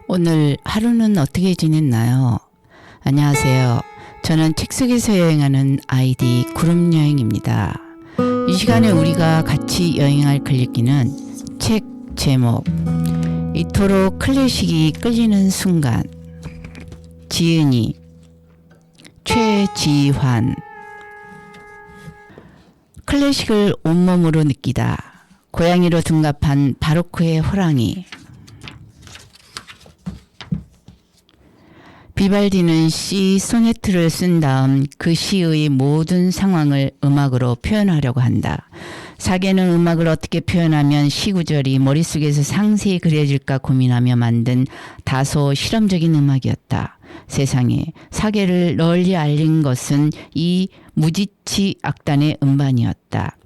오늘 하루는 어떻게 지냈나요? 안녕하세요. 저는 책 속에서 여행하는 아이디 구름여행입니다. 이 시간에 우리가 같이 여행할 글읽기는 책 제목 이토록 클래식이 끌리는 순간. 지은이, 최지환. 클래식을 온몸으로 느끼다. 고양이로 둔갑한 바로크의 호랑이. 비발디는 시 소네트를 쓴 다음 그 시의 모든 상황을 음악으로 표현하려고 한다. 사계는 음악을 어떻게 표현하면 시 구절이 머릿속에서 상세히 그려질까 고민하며 만든 다소 실험적인 음악이었다. 세상에 사계를 널리 알린 것은 이 무지치 악단의 음반이었다.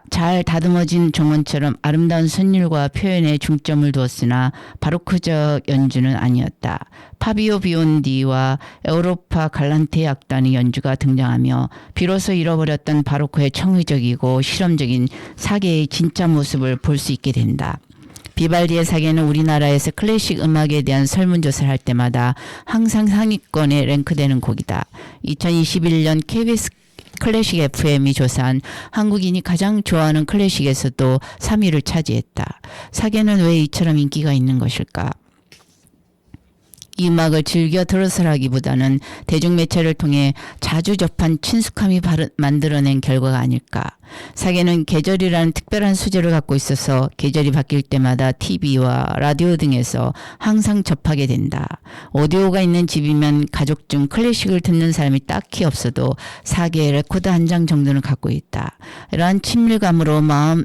잘 다듬어진 종원처럼 아름다운 선율과 표현에 중점을 두었으나 바로크적 연주는 아니었다. 파비오 비온디와 에우로파 갈란테 악단의 연주가 등장하며 비로소 잃어버렸던 바로크의 청의적이고 실험적인 사계의 진짜 모습을 볼 수 있게 된다. 비발디의 사계는 우리나라에서 클래식 음악에 대한 설문조사를 할 때마다 항상 상위권에 랭크되는 곡이다. 2021년 KBS 클래식 FM이 조사한 한국인이 가장 좋아하는 클래식에서도 3위를 차지했다. 사계는 왜 이처럼 인기가 있는 것일까? 이 음악을 즐겨 들어서라기보다는 대중매체를 통해 자주 접한 친숙함이 만들어낸 결과가 아닐까. 사계는 계절이라는 특별한 소재를 갖고 있어서 계절이 바뀔 때마다 TV와 라디오 등에서 항상 접하게 된다. 오디오가 있는 집이면 가족 중 클래식을 듣는 사람이 딱히 없어도 사계의 레코드 한 장 정도는 갖고 있다. 이러한 친밀감으로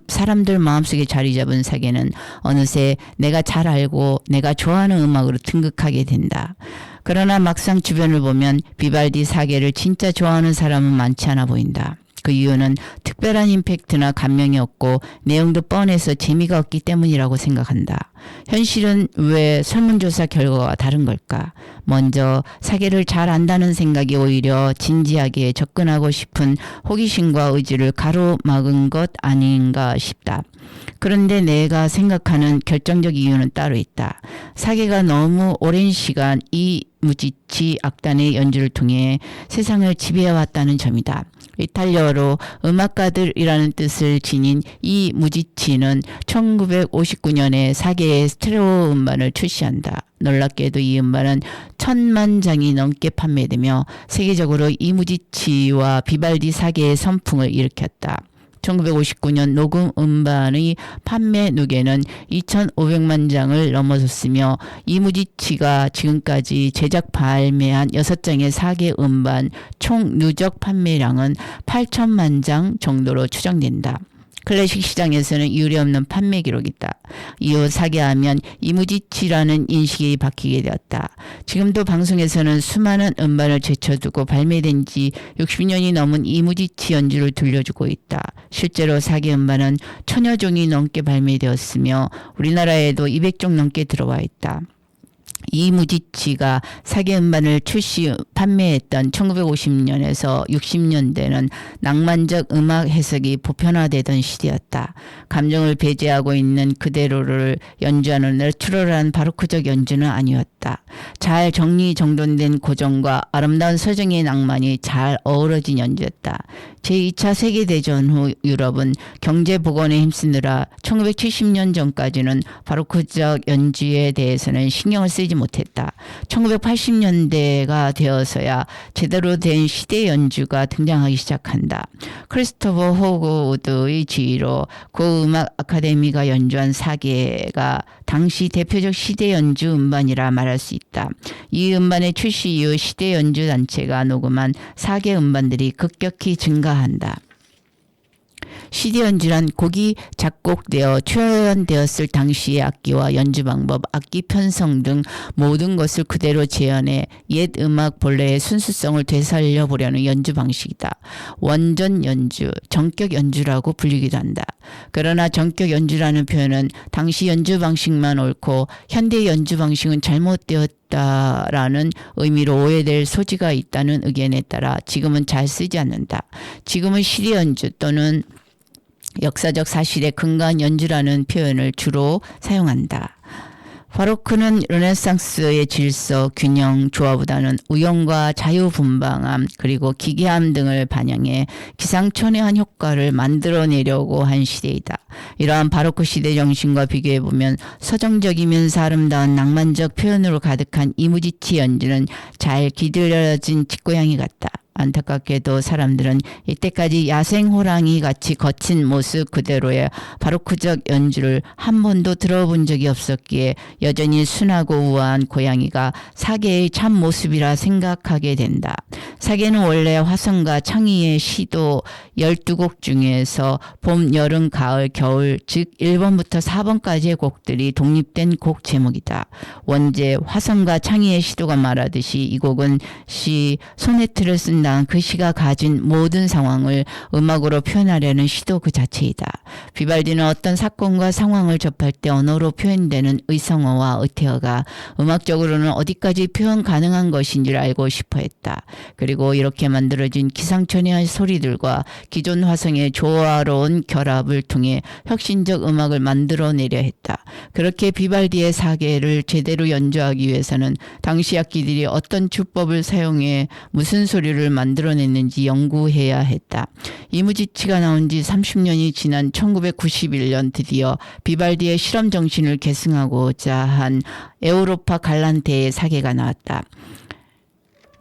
사람들 마음속에 자리 잡은 사계는 어느새 내가 잘 알고 내가 좋아하는 음악으로 등극하게 된다. 그러나 막상 주변을 보면 비발디 사계를 진짜 좋아하는 사람은 많지 않아 보인다. 그 이유는 특별한 임팩트나 감명이 없고 내용도 뻔해서 재미가 없기 때문이라고 생각한다. 현실은 왜 설문조사 결과가 다른 걸까? 먼저 사계를 잘 안다는 생각이 오히려 진지하게 접근하고 싶은 호기심과 의지를 가로막은 것 아닌가 싶다. 그런데 내가 생각하는 결정적 이유는 따로 있다. 사계가 너무 오랜 시간 이 무지치 악단의 연주를 통해 세상을 지배해왔다는 점이다. 이탈리아어로 음악가들이라는 뜻을 지닌 이 무지치는 1959년에 사계의 스테레오 음반을 출시한다. 놀랍게도 이 음반은 1000만 장이 넘게 판매되며 세계적으로 이 무지치와 비발디 사계의 선풍을 일으켰다. 1959년 녹음 음반의 판매 누계는 2,500만 장을 넘어섰으며 이무지치가 지금까지 제작 발매한 6장의 사계 음반 총 누적 판매량은 8천만 장 정도로 추정된다. 클래식 시장에서는 유례없는 판매 기록이다. 이후 사계하면 이무지치라는 인식이 바뀌게 되었다. 지금도 방송에서는 수많은 음반을 제쳐두고 발매된 지 60년이 넘은 이무지치 연주를 들려주고 있다. 실제로 사계 음반은 1000여 종이 넘게 발매되었으며 우리나라에도 200종 넘게 들어와 있다. 이무지치가 사계 음반을 판매했던 1950년에서 60년대는 낭만적 음악 해석이 보편화되던 시대였다. 감정을 배제하고 있는 그대로를 연주하는 내추럴한 바로크적 연주는 아니었다. 잘 정리정돈된 고정과 아름다운 서정의 낭만이 잘 어우러진 연주였다. 제2차 세계대전 후 유럽은 경제 복원에 힘쓰느라 1970년 전까지는 바로크적 연주에 대해서는 신경을 쓰지 못했다. 1980년대가 되어서야 제대로 된 시대 연주가 등장하기 시작한다. 크리스토퍼 호그우드의 지휘로 고음악 아카데미가 연주한 사계가 당시 대표적 시대 연주 음반이라 말할 수 있다. 이 음반의 출시 이후 시대 연주 단체가 녹음한 사계 음반들이 급격히 증가한다. CD 연주란 곡이 작곡되어 초연되었을 당시의 악기와 연주 방법, 악기 편성 등 모든 것을 그대로 재현해 옛 음악 본래의 순수성을 되살려 보려는 연주 방식이다. 원전 연주, 전격 연주라고 불리기도 한다. 그러나 전격 연주라는 표현은 당시 연주 방식만 옳고 현대 연주 방식은 잘못되었다 라는 의미로 오해될 소지가 있다는 의견에 따라 지금은 잘 쓰지 않는다. 지금은 시리 연주 또는 역사적 사실에 근거한 연주라는 표현을 주로 사용한다. 바로크는 르네상스의 질서, 균형, 조화보다는 우연과 자유분방함 그리고 기괴함 등을 반영해 기상천외한 효과를 만들어내려고 한 시대이다. 이러한 바로크 시대 정신과 비교해보면 서정적이면서 아름다운 낭만적 표현으로 가득한 이무지치 연주는 잘 기들여진 집고양이 같다. 안타깝게도 사람들은 이때까지 야생 호랑이 같이 거친 모습 그대로의 바로크적 연주를 한 번도 들어본 적이 없었기에 여전히 순하고 우아한 고양이가 사계의 참 모습이라 생각하게 된다. 사계는 원래 화성과 창의의 시도 12곡 중에서 봄, 여름, 가을, 겨울 즉 1번부터 4번까지의 곡들이 독립된 곡 제목이다. 원제 화성과 창의의 시도가 말하듯이 이 곡은 시 소네트를 쓴다. 그 시가 가진 모든 상황을 음악으로 표현하려는 시도 그 자체이다. 비발디는 어떤 사건과 상황을 접할 때 언어로 표현되는 의성어와 의태어가 음악적으로는 어디까지 표현 가능한 것인지를 알고 싶어 했다. 그리고 이렇게 만들어진 기상천외한 소리들과 기존 화성의 조화로운 결합을 통해 혁신적 음악을 만들어내려 했다. 그렇게 비발디의 사계를 제대로 연주하기 위해서는 당시 악기들이 어떤 주법을 사용해 무슨 소리를 만들어냈는지 연구해야 했다. 이무지치가 나온 지 30년이 지난 1991년 드디어 비발디의 실험 정신을 계승하고자 한 에우로파 갈란테의 사계가 나왔다.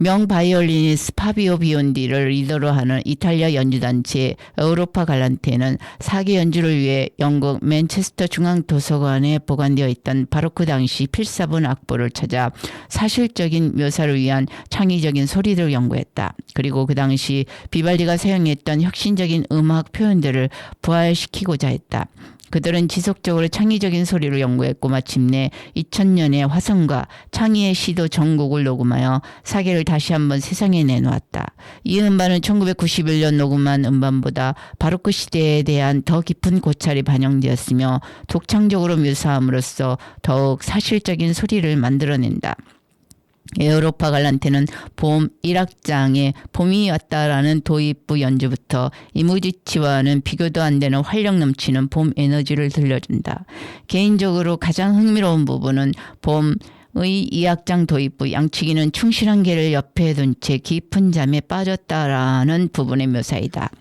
명 바이올리니스트 파비오 비온디를 리더로 하는 이탈리아 연주단체 에우로파 갈란테는 사계 연주를 위해 영국 맨체스터 중앙도서관에 보관되어 있던 바로크 당시 필사본 악보를 찾아 사실적인 묘사를 위한 창의적인 소리들을 연구했다. 그리고 그 당시 비발디가 사용했던 혁신적인 음악 표현들을 부활시키고자 했다. 그들은 지속적으로 창의적인 소리를 연구했고 마침내 2000년에 화성과 창의의 시도 전곡을 녹음하여 사계를 다시 한번 세상에 내놓았다. 이 음반은 1991년 녹음한 음반보다 바로크 시대에 대한 더 깊은 고찰이 반영되었으며 독창적으로 묘사함으로써 더욱 사실적인 소리를 만들어낸다. 에우로파 갈란테는 봄 1악장에 봄이 왔다라는 도입부 연주부터 이무지치와는 비교도 안 되는 활력 넘치는 봄 에너지를 들려준다. 개인적으로 가장 흥미로운 부분은 봄의 2악장 도입부 양치기는 충실한 개를 옆에 둔 채 깊은 잠에 빠졌다라는 부분의 묘사이다.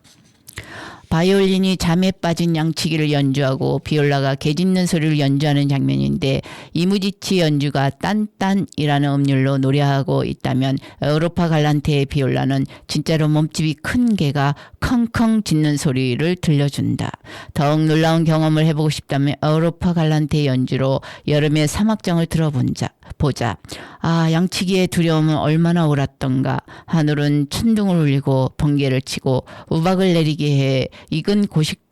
바이올린이 잠에 빠진 양치기를 연주하고 비올라가 개 짖는 소리를 연주하는 장면인데 이무지치 연주가 딴딴이라는 음률로 노래하고 있다면 에우로파 갈란테의 비올라는 진짜로 몸집이 큰 개가 컹컹 짖는 소리를 들려준다. 더욱 놀라운 경험을 해보고 싶다면 에우로파 갈란테의 연주로 여름의 사막장을 들어보자. 아, 양치기의 두려움은 얼마나 옳았던가. 하늘은 천둥을 울리고 번개를 치고 우박을 내리게 해 익은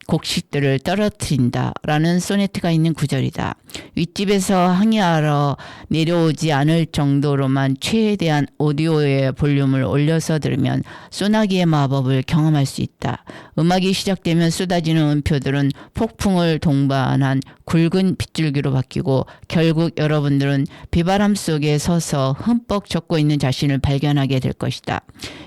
곡식들을 떨어뜨린다라는 소네트가 있는 구절이다. 윗집에서 항해하러 내려오지 않을 정도로만 최대한 오디오의 볼륨을 올려서 들으면 소나기의 마법을 경험할 수 있다. 음악이 시작되면 쏟아지는 음표들은 폭풍을 동반한 굵은 빗줄기로 바뀌고 결국 여러분들은 비바람 속에 서서 흠뻑 젖고 있는 자신을 발견하게 될 것이다.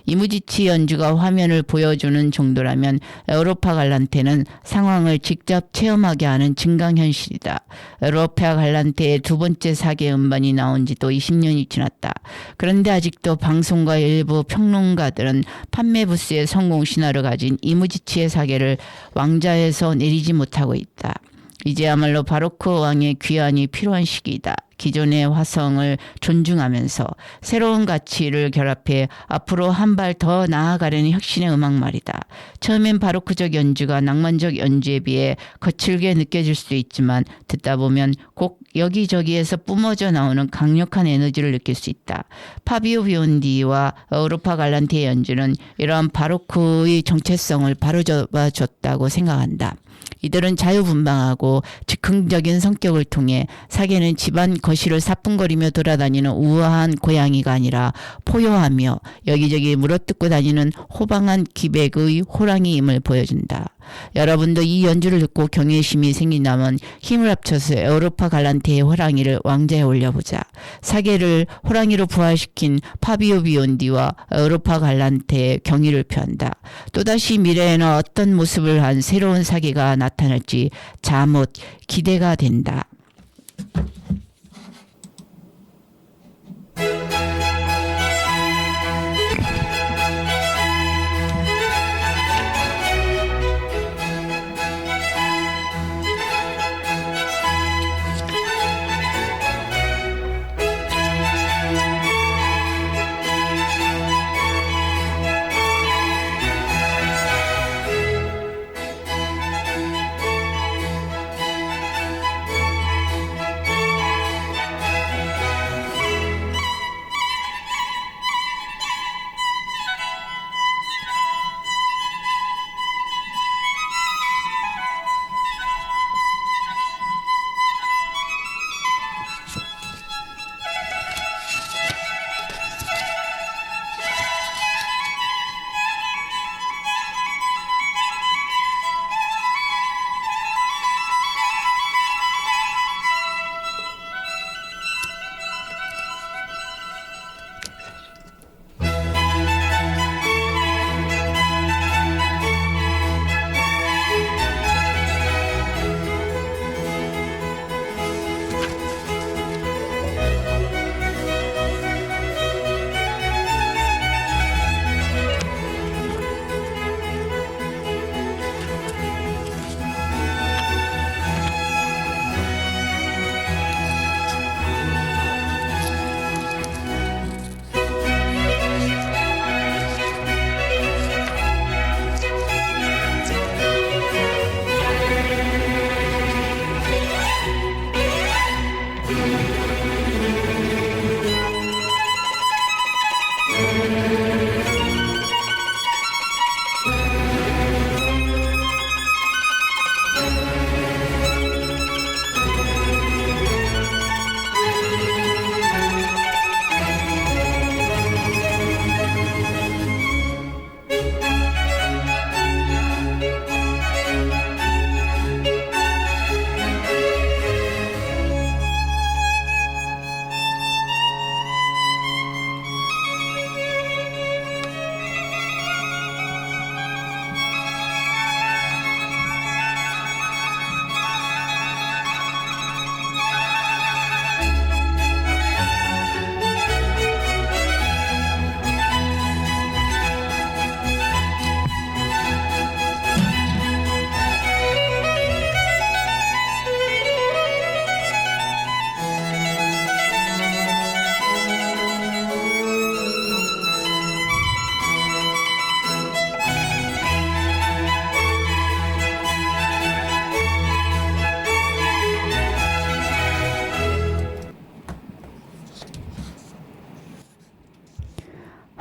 이무지치 연주가 화면을 보여주는 정도라면 에우로파 갈란테는 상황을 직접 체험하게 하는 증강현실이다. 에우로파 갈란테의 두 번째 사계 음반이 나온 지도 20년이 지났다. 그런데 아직도 방송과 일부 평론가들은 판매 부스의 성공 신화를 가진 이무지치의 사계를 왕좌에서 내리지 못하고 있다. 이제야말로 바로크 왕의 귀환이 필요한 시기이다. 기존의 화성을 존중하면서 새로운 가치를 결합해 앞으로 한 발 더 나아가려는 혁신의 음악 말이다. 처음엔 바로크적 연주가 낭만적 연주에 비해 거칠게 느껴질 수도 있지만 듣다 보면 곡 여기저기에서 뿜어져 나오는 강력한 에너지를 느낄 수 있다. 파비오 비온디와 에우로파 갈란테의 연주는 이러한 바로크의 정체성을 바로잡아줬다고 생각한다. 이들은 자유분방하고 즉흥적인 성격을 통해 사계는 집안 거실을 사뿐거리며 돌아다니는 우아한 고양이가 아니라 포효하며 여기저기 물어뜯고 다니는 호방한 기백의 호랑이임을 보여준다. 여러분도 이 연주를 듣고 경외심이 생긴다면 힘을 합쳐서 에우로파 갈란테의 호랑이를 왕좌에 올려보자. 사계를 호랑이로 부활시킨 파비오 비온디와 에우로파 갈란테의 경의를 표한다. 또다시 미래에는 어떤 모습을 한 새로운 사계가 나타날지 잠옷 기대가 된다.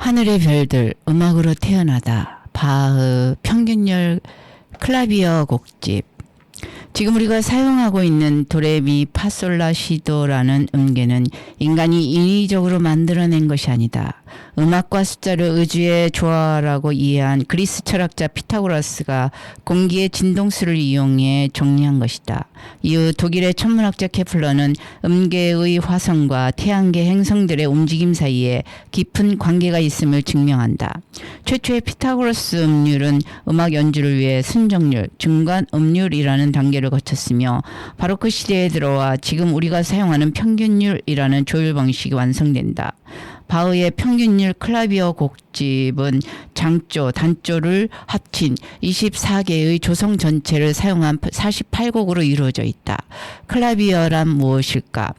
하늘의 별들 음악으로 태어나다. 바흐 평균율 클라비어 곡집. 지금 우리가 사용하고 있는 도레미 파솔라시도라는 음계는 인간이 인위적으로 만들어낸 것이 아니다. 음악과 숫자를 의주의 조화라고 이해한 그리스 철학자 피타고라스가 공기의 진동수를 이용해 정리한 것이다. 이후 독일의 천문학자 케플러는 음계의 화성과 태양계 행성들의 움직임 사이에 깊은 관계가 있음을 증명한다. 최초의 피타고라스 음률은 음악 연주를 위해 순정률, 중간 음률이라는 단계를 거쳤으며 바로크 시대에 들어와 지금 우리가 사용하는 평균율이라는 조율 방식이 완성된다. 바흐의 평균율 클라비어 곡집은 장조, 단조를 합친 24개의 조성 전체를 사용한 48곡으로 이루어져 있다. 클라비어란 무엇일까?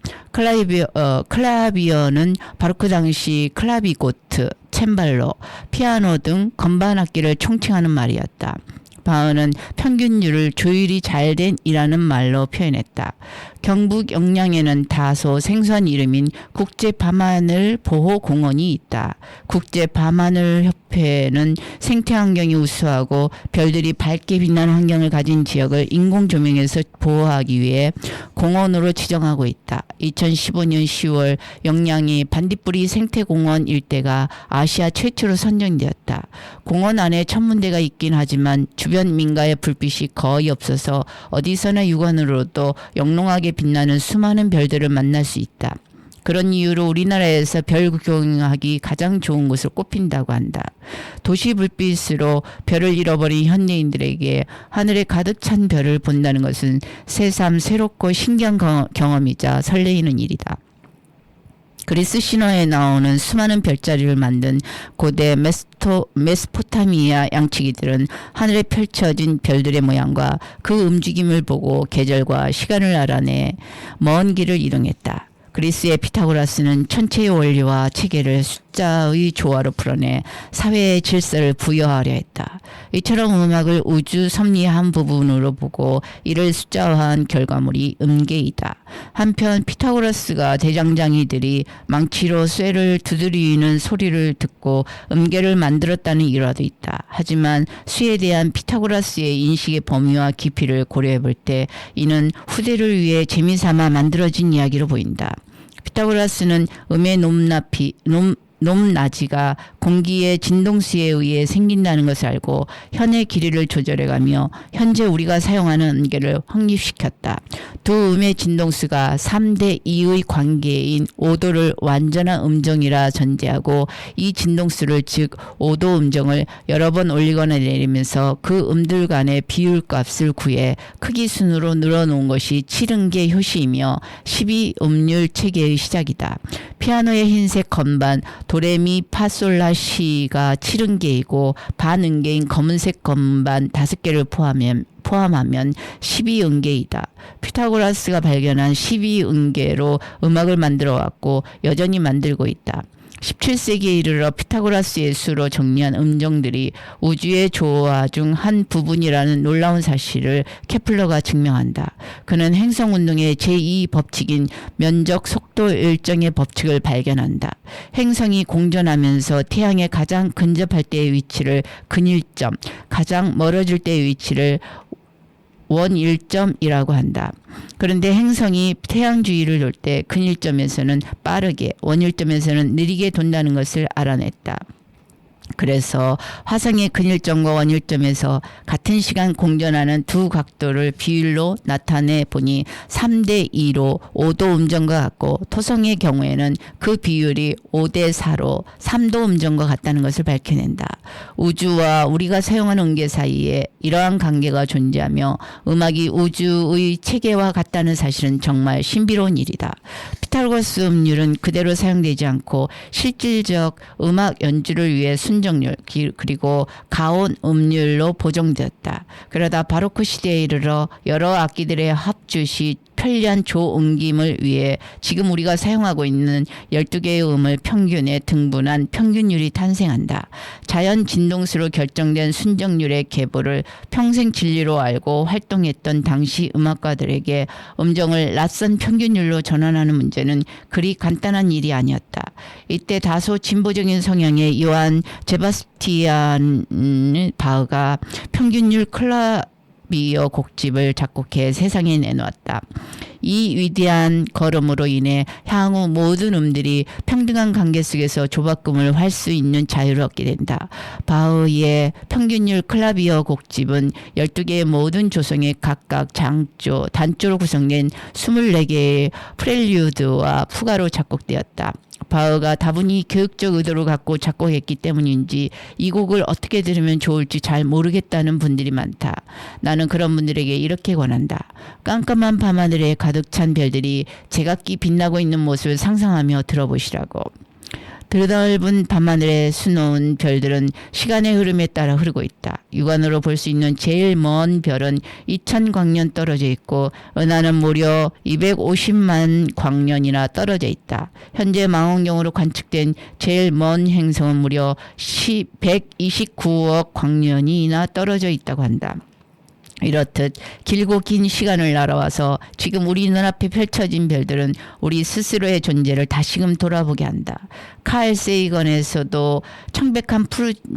클라비어는 바로크 당시 클라비고트, 챈발로, 피아노 등 건반 악기를 총칭하는 말이었다. 바흐는 평균율을 조율이 잘 된이라는 말로 표현했다. 경북 영양에는 다소 생소한 이름인 국제밤하늘 보호공원이 있다. 국제밤하늘협회는 생태환경이 우수하고 별들이 밝게 빛나는 환경을 가진 지역을 인공조명에서 보호하기 위해 공원으로 지정하고 있다. 2015년 10월 영양이 반딧불이 생태공원 일대가 아시아 최초로 선정되었다. 공원 안에 천문대가 있긴 하지만 주변 민가의 불빛이 거의 없어서 어디서나 육안으로도 영롱하게 빛나는 수많은 별들을 만날 수 있다. 그런 이유로 우리나라에서 별 구경하기 가장 좋은 곳을 꼽힌다고 한다. 도시 불빛으로 별을 잃어버린 현대인들에게 하늘에 가득 찬 별을 본다는 것은 새삼 새롭고 신기한 경험이자 설레이는 일이다. 그리스 신화에 나오는 수많은 별자리를 만든 고대 메소포타미아 양치기들은 하늘에 펼쳐진 별들의 모양과 그 움직임을 보고 계절과 시간을 알아내 먼 길을 이동했다. 그리스의 피타고라스는 천체의 원리와 체계를 숫자의 조화로 풀어내 사회의 질서를 부여하려 했다. 이처럼 음악을 우주 섭리의 한 부분으로 보고 이를 숫자화한 결과물이 음계이다. 한편 피타고라스가 대장장이들이 망치로 쇠를 두드리는 소리를 듣고 음계를 만들었다는 일화도 있다. 하지만 수에 대한 피타고라스의 인식의 범위와 깊이를 고려해 볼 때 이는 후대를 위해 재미삼아 만들어진 이야기로 보인다. 피타고라스는 음의 높낮이가 공기의 진동수에 의해 생긴다는 것을 알고 현의 길이를 조절해가며 현재 우리가 사용하는 음계를 확립시켰다. 두 음의 진동수가 3대 2의 관계인 5도를 완전한 음정이라 전제하고 이 진동수를 즉 5도 음정을 여러 번 올리거나 내리면서 그 음들 간의 비율값을 구해 크기 순으로 늘어놓은 것이 7음계 효시이며 12음률 체계의 시작이다. 피아노의 흰색 건반 도레미 파솔라시가 7음계이고 반음계인 검은색 건반 5개를 포함하면 12음계이다. 피타고라스가 발견한 12음계로 음악을 만들어 왔고 여전히 만들고 있다. 17세기에 이르러 피타고라스의 수로 정리한 음정들이 우주의 조화 중 한 부분이라는 놀라운 사실을 케플러가 증명한다. 그는 행성운동의 제2법칙인 면적 속도 일정의 법칙을 발견한다. 행성이 공전하면서 태양에 가장 근접할 때의 위치를 근일점, 가장 멀어질 때의 위치를 원일점이라고 한다. 그런데 행성이 태양 주위를 돌 때 근일점에서는 빠르게, 원일점에서는 느리게 돈다는 것을 알아냈다. 그래서 화성의 근일점과 원일점에서 같은 시간 공전하는 두 각도를 비율로 나타내 보니 3대 2로 5도 음정과 같고 토성의 경우에는 그 비율이 5대 4로 3도 음정과 같다는 것을 밝혀낸다. 우주와 우리가 사용하는 음계 사이에 이러한 관계가 존재하며 음악이 우주의 체계와 같다는 사실은 정말 신비로운 일이다. 피타고라스 음률은 그대로 사용되지 않고 실질적 음악 연주를 위해 순정률 그리고 가온 음률로 보정되었다. 그러다 바로크 시대에 이르러 여러 악기들의 합주 시 편리한 조옮김을 위해 지금 우리가 사용하고 있는 12개의 음을 평균에 등분한 평균율이 탄생한다. 자연 진동수로 결정된 순정률의 계보를 평생 진리로 알고 활동했던 당시 음악가들에게 음정을 낯선 평균율로 전환하는 문제는 그리 간단한 일이 아니었다. 이때 다소 진보적인 성향의 요한 제바스티안 바흐가 평균율 클라비어 곡집을 작곡해 세상에 내놓았다. 이 위대한 걸음으로 인해 향후 모든 음들이 평등한 관계 속에서 조바꿈을 할 수 있는 자유를 얻게 된다. 바흐의 평균율 클라비어 곡집은 12개의 모든 조성에 각각 장조, 단조로 구성된 24개의 프렐류드와 푸가로 작곡되었다. 바흐가 다분히 교육적 의도를 갖고 작곡했기 때문인지 이 곡을 어떻게 들으면 좋을지 잘 모르겠다는 분들이 많다. 나는 그런 분들에게 이렇게 권한다. 깜깜한 밤하늘에 가득 찬 별들이 제각기 빛나고 있는 모습을 상상하며 들어보시라고. 드넓은 밤하늘에 수놓은 별들은 시간의 흐름에 따라 흐르고 있다. 육안으로 볼 수 있는 제일 먼 별은 2000광년 떨어져 있고 은하는 무려 250만 광년이나 떨어져 있다. 현재 망원경으로 관측된 제일 먼 행성은 무려 129억 광년이나 떨어져 있다고 한다. 이렇듯 길고 긴 시간을 날아와서 지금 우리 눈앞에 펼쳐진 별들은 우리 스스로의 존재를 다시금 돌아보게 한다. 칼 세이건에서도 청백한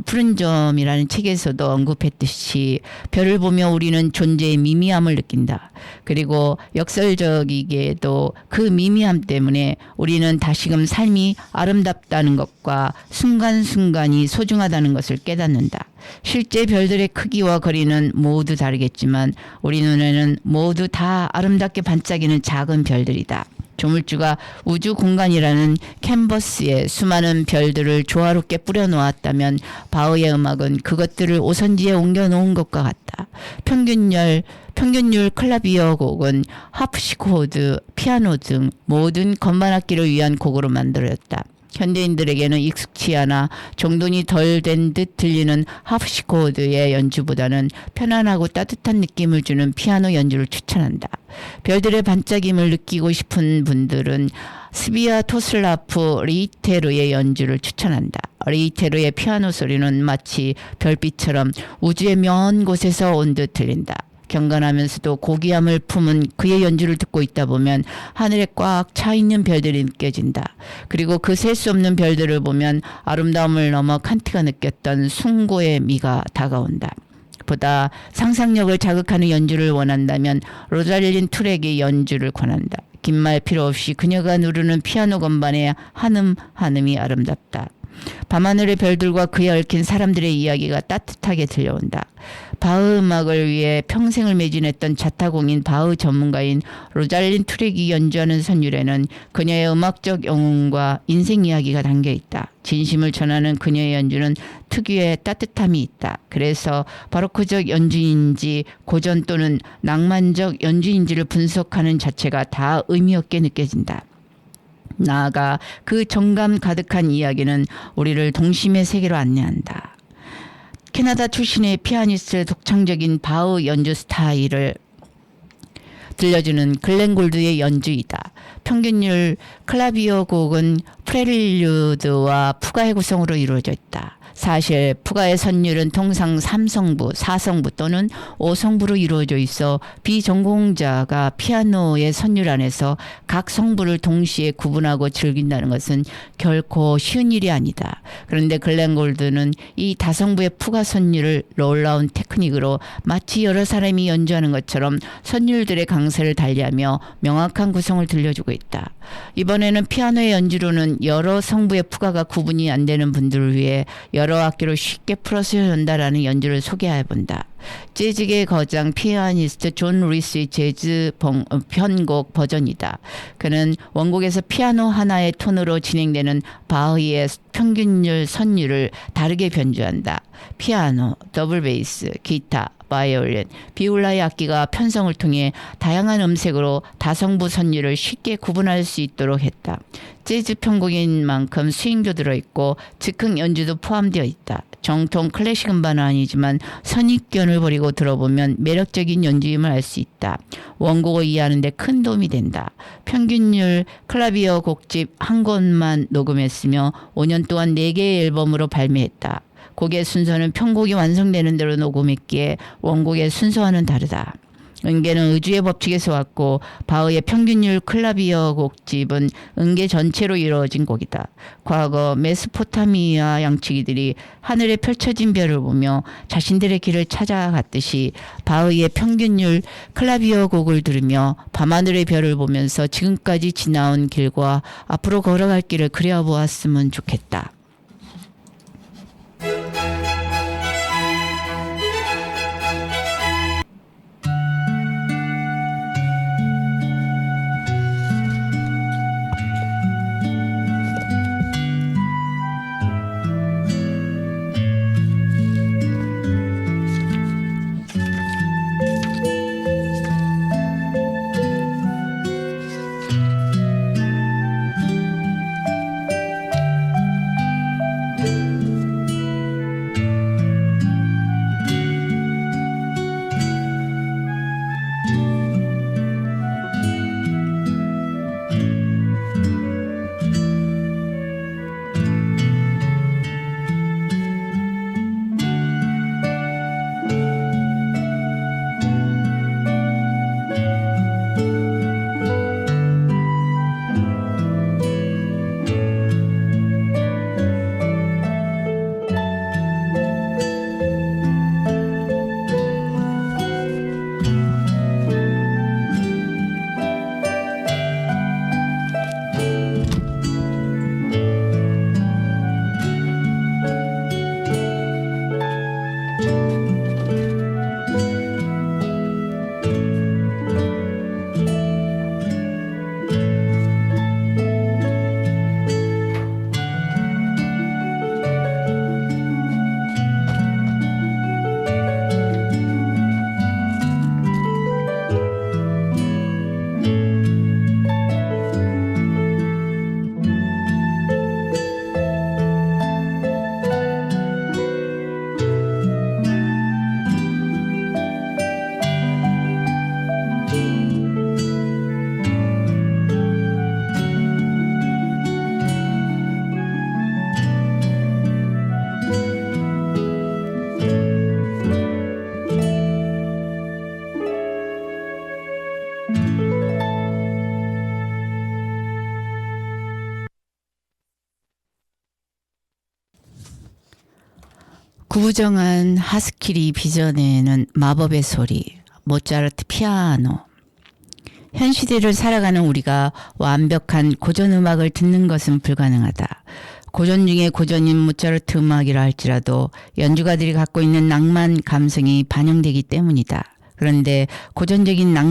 푸른 점이라는 책에서도 언급했듯이 별을 보며 우리는 존재의 미미함을 느낀다. 그리고 역설적이게도 그 미미함 때문에 우리는 다시금 삶이 아름답다는 것과 순간순간이 소중하다는 것을 깨닫는다. 실제 별들의 크기와 거리는 모두 다르겠지만 우리 눈에는 모두 다 아름답게 반짝이는 작은 별들이다. 조물주가 우주 공간이라는 캔버스에 수많은 별들을 조화롭게 뿌려놓았다면 바흐의 음악은 그것들을 오선지에 옮겨놓은 것과 같다. 평균율 클라비어 곡은 하프시코드, 피아노 등 모든 건반악기를 위한 곡으로 만들어졌다. 현대인들에게는 익숙치 않아 정돈이 덜 된 듯 들리는 하프시코드의 연주보다는 편안하고 따뜻한 느낌을 주는 피아노 연주를 추천한다. 별들의 반짝임을 느끼고 싶은 분들은 스비아토슬라프 리테르의 연주를 추천한다. 리테르의 피아노 소리는 마치 별빛처럼 우주의 먼 곳에서 온 듯 들린다. 경건하면서도 고귀함을 품은 그의 연주를 듣고 있다 보면 하늘에 꽉 차 있는 별들이 느껴진다. 그리고 그 셀 수 없는 별들을 보면 아름다움을 넘어 칸트가 느꼈던 숭고의 미가 다가온다. 보다 상상력을 자극하는 연주를 원한다면 로잘린 툴에게 연주를 권한다. 긴 말 필요 없이 그녀가 누르는 피아노 건반의 한음한음이 아름답다. 밤하늘의 별들과 그에 얽힌 사람들의 이야기가 따뜻하게 들려온다. 바흐 음악을 위해 평생을 매진했던 자타공인 바흐 전문가인 로잘린 투렉이 연주하는 선율에는 그녀의 음악적 영혼과 인생 이야기가 담겨 있다. 진심을 전하는 그녀의 연주는 특유의 따뜻함이 있다. 그래서 바로크적 연주인지 고전 또는 낭만적 연주인지를 분석하는 자체가 다 의미 없게 느껴진다. 나아가 그 정감 가득한 이야기는 우리를 동심의 세계로 안내한다. 캐나다 출신의 피아니스트의 독창적인 바흐 연주 스타일을 들려주는 글렌 골드의 연주이다. 평균율 클라비어 곡은 프렐류드와 푸가의 구성으로 이루어져 있다. 사실 푸가의 선율은 통상 3성부, 4성부 또는 5성부로 이루어져 있어 비전공자가 피아노의 선율 안에서 각 성부를 동시에 구분하고 즐긴다는 것은 결코 쉬운 일이 아니다. 그런데 글렌 골드는 이 다성부의 푸가 선율을 놀라운 테크닉으로 마치 여러 사람이 연주하는 것처럼 선율들의 강세를 달리하며 명확한 구성을 들려주고 있다. 이번에는 피아노의 연주로는 여러 성부의 푸가가 구분이 안 되는 분들을 위해 여러 악기로 쉽게 풀어서 연달하는 연주를 소개해본다. 재즈계 거장 피아니스트 존 리스의 재즈 편곡 버전이다. 그는 원곡에서 피아노 하나의 톤으로 진행되는 바흐의 평균율 선율을 다르게 변주한다. 피아노, 더블 베이스, 기타, 바이올린, 비올라의 악기가 편성을 통해 다양한 음색으로 다성부 선율을 쉽게 구분할 수 있도록 했다. 재즈 편곡인 만큼 스윙도 들어있고 즉흥 연주도 포함되어 있다. 정통 클래식 음반은 아니지만 선입견을 버리고 들어보면 매력적인 연주임을 알 수 있다. 원곡을 이해하는 데 큰 도움이 된다. 평균율 클라비어 곡집 한 권만 녹음했으며 5년 동안 4개의 앨범으로 발매했다. 곡의 순서는 편곡이 완성되는 대로 녹음했기에 원곡의 순서와는 다르다. 음계는 의주의 법칙에서 왔고 바흐의 평균율 클라비어 곡집은 음계 전체로 이루어진 곡이다. 과거 메소포타미아 양치기들이 하늘에 펼쳐진 별을 보며 자신들의 길을 찾아갔듯이 바흐의 평균율 클라비어 곡을 들으며 밤하늘의 별을 보면서 지금까지 지나온 길과 앞으로 걸어갈 길을 그려보았으면 좋겠다. 구부정한 하스킬이 빚어내는 마법의 소리, 모차르트 피아노. 현 시대를 살아가는 우리가 완벽한 고전 음악을 듣는 것은 불가능하다. 고전 중에 고전인 모차르트 음악이라 할지라도 연주가들이 갖고 있는 낭만 감성이 반영되기 때문이다. 그런데 고전적인가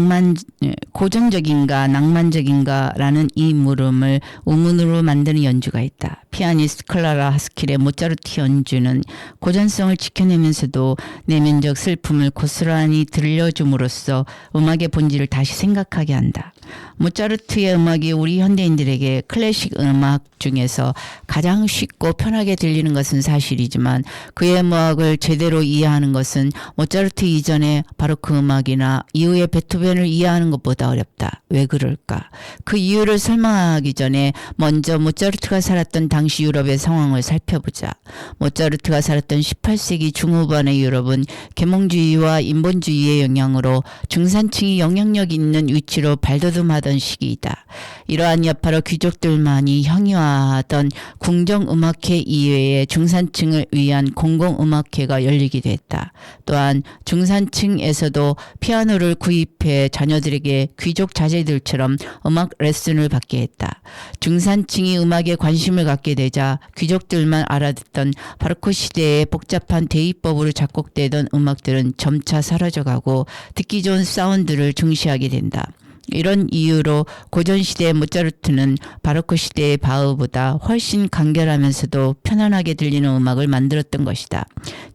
낭만적인가라는 이 물음을 의문으로 만드는 연주가 있다. 피아니스트 클라라 하스킬의 모차르트 연주는 고전성을 지켜내면서도 내면적 슬픔을 고스란히 들려줌으로써 음악의 본질을 다시 생각하게 한다. 모차르트의 음악이 우리 현대인들에게 클래식 음악 중에서 가장 쉽고 편하게 들리는 것은 사실이지만 그의 음악을 제대로 이해하는 것은 모차르트 이전에 바로크 음악이나 이후의 베토벤을 이해하는 것보다 어렵다. 왜 그럴까? 그 이유를 설명하기 전에 먼저 모차르트가 살았던 당시 유럽의 상황을 살펴보자. 모차르트가 살았던 18세기 중후반의 유럽은 계몽주의와 인본주의의 영향으로 중산층이 영향력 있는 위치로 발돋움하던 시기이다. 이러한 여파로 귀족들만이 형이화하던 궁정음악회 이외에 중산층을 위한 공공음악회가 열리기도 했다. 또한 중산층에서도 피아노를 구입해 자녀들에게 귀족 자제들처럼 음악 레슨을 받게 했다. 중산층이 음악에 관심을 갖게 되자 귀족들만 알아듣던 바로크 시대의 복잡한 대위법으로 작곡되던 음악들은 점차 사라져가고 듣기 좋은 사운드를 중시하게 된다. 이런 이유로 고전 시대의 모차르트는 바로크 시대의 바흐보다 훨씬 간결하면서도 편안하게 들리는 음악을 만들었던 것이다.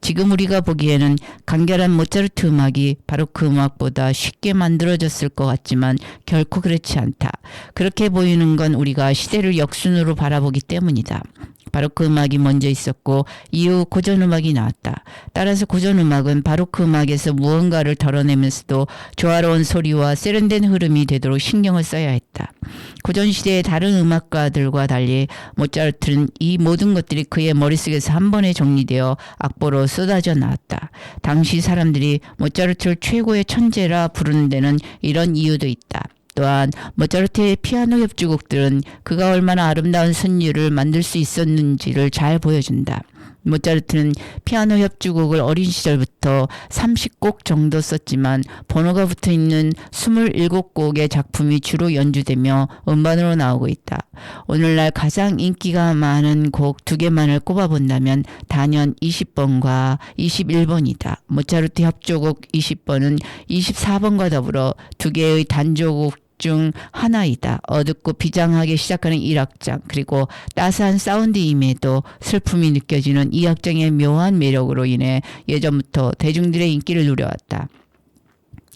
지금 우리가 보기에는 간결한 모차르트 음악이 바로크 음악보다 쉽게 만들어졌을 것 같지만 결코 그렇지 않다. 그렇게 보이는 건 우리가 시대를 역순으로 바라보기 때문이다. 바로크 음악이 먼저 있었고 이후 고전 음악이 나왔다. 따라서 고전 음악은 바로크 음악에서 무언가를 덜어내면서도 조화로운 소리와 세련된 흐름이 되도록 신경을 써야 했다. 고전 시대의 다른 음악가들과 달리 모차르트는 이 모든 것들이 그의 머릿속에서 한 번에 정리되어 악보로 쏟아져 나왔다. 당시 사람들이 모차르트를 최고의 천재라 부르는 데는 이런 이유도 있다. 또한 모차르트의 피아노 협주곡들은 그가 얼마나 아름다운 선율을 만들 수 있었는지를 잘 보여준다. 모차르트는 피아노 협주곡을 어린 시절부터 30곡 정도 썼지만 번호가 붙어있는 27곡의 작품이 주로 연주되며 음반으로 나오고 있다. 오늘날 가장 인기가 많은 곡 2개만을 꼽아본다면 단연 20번과 21번이다. 모차르트 협주곡 20번은 24번과 더불어 2개의 단조곡 중 하나이다. 어둡고 비장하게 시작하는 1악장 그리고 따스한 사운드임에도 슬픔이 느껴지는 2악장의 묘한 매력으로 인해 예전부터 대중들의 인기를 누려왔다.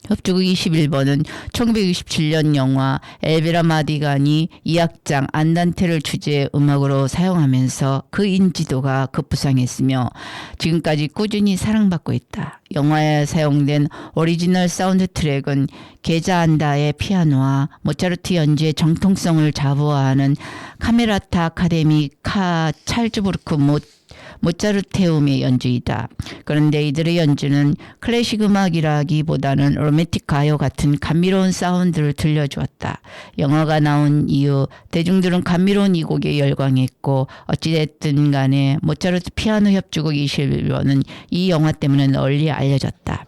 협주곡 21번은 1967년 영화 엘베라 마디간이 2악장 안단테를 주제 음악으로 사용하면서 그 인지도가 급부상했으며 지금까지 꾸준히 사랑받고 있다. 영화에 사용된 오리지널 사운드 트랙은 게자안다의 피아노와 모차르트 연주의 정통성을 자부하는 카메라타 아카데미 찰즈부르크 모차르테움의 연주이다. 그런데 이들의 연주는 클래식 음악이라기보다는 로맨틱 가요 같은 감미로운 사운드를 들려주었다. 영화가 나온 이후 대중들은 감미로운 이 곡에 열광했고 어찌됐든 간에 모차르트 피아노 협주곡 21번은 이 영화 때문에 널리 알려졌다.